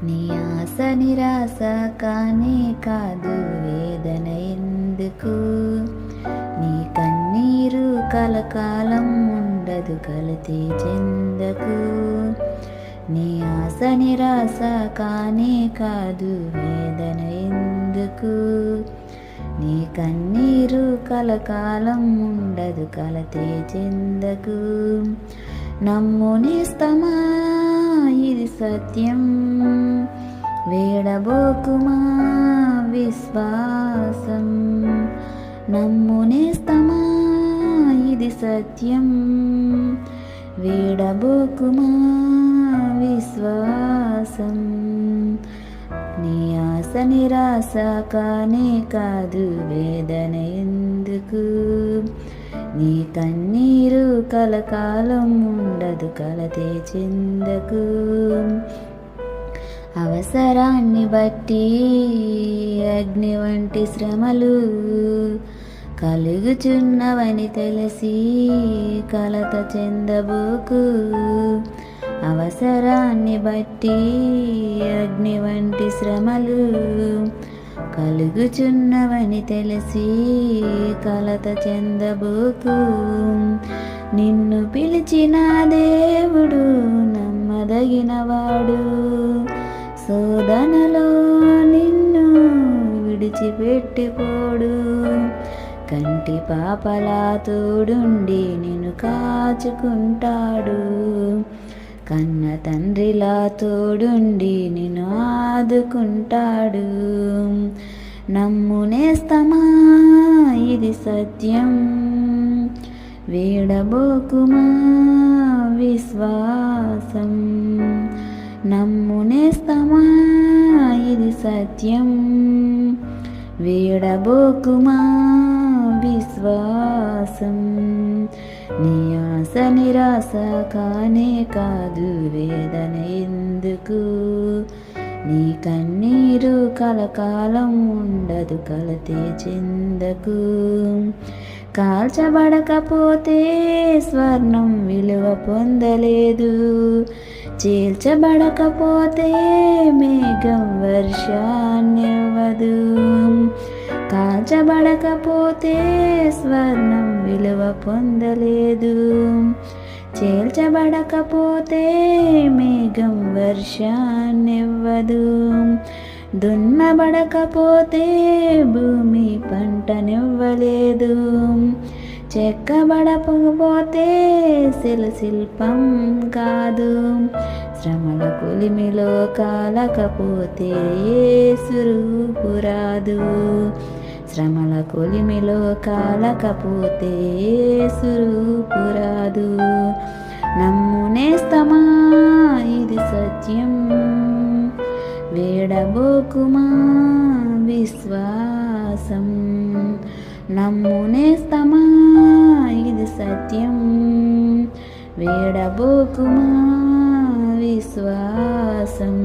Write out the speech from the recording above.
నీ ఆశ నిరాశ కానే కాదు వేదన ఎందుకు, నీ కన్నీరు కలకాలం ఉండదు కలతే చెందకు. నీ ఆశ నిరాశ కానే కాదు వేదన ఎందుకు, నీ కన్నీరు కలకాలం ఉండదు కలతే చెందకు. నమ్ము నేస్తమా ఇది సత్యం, వేడబోకుమా విశ్వాసం. నమ్ము నేస్తమా ఇది సత్యం, వేడబోకుమా విశ్వాసం. నీ ఆశ నిరాశ కానే కాదు వేదన ఎందుకు, నీ కన్నీరు కలకాలం ఉండదు కలతే చెందకు. అవసరాన్ని బట్టి అగ్ని వంటి శ్రమలు కలుగుచున్నవని తెలిసి కలత చెందబోకు. అవసరాన్ని బట్టి అగ్ని వంటి శ్రమలు కలుగుచున్నవని తెలిసి కలత చెందబోకు. నిన్ను పిలిచిన దేవుడు నమ్మదగినవాడు, శోధనలో నిన్ను విడిచిపెట్టిపోడు. కంటి పాపలా తోడుండి నిన్ను కాచుకుంటాడు, కన్న తండ్రిలా తోడుండి నిన్ను ఆదుకుంటాడు. నమ్ము నేస్తమా ఇది సత్యం, వీడబోకుమా విశ్వాసం. నమ్ము నేస్తమా ఇది సత్యం, వీడబోకుమా విశ్వాసం. నీ ఆశ నిరాశ కానే కాదు వేదన ఎందుకు, నీ కన్నీరు కలకాలం ఉండదు కలతే చెందకు. కాల్చబడకపోతే స్వర్ణం విలువ పొందలేదు, చీల్చబడకపోతే మేఘం వర్షాన్నివ్వదు. కాల్చబడకపోతే స్వర్ణం విలువ పొందలేదు, చేల్చబడకపోతే మేఘం వర్షాన్నివ్వదు. దున్నబడకపోతే భూమి పంటనివ్వలేదు, చెక్కబడకపోతే శిల్పం కాదు. శ్రమల కొలిమిలో కాలకపోతే యేసు రూపు రాదు, శ్రమల కొలిమిలో కాలకపోతే యేసు రూపు రాదు. నమ్ము నేస్తమా ఇది సత్యం, వేడబోకుమా విశ్వాసం. నమ్ము నేస్తమా ఇది సత్యం, వేడబోకుమా విశ్వాసం.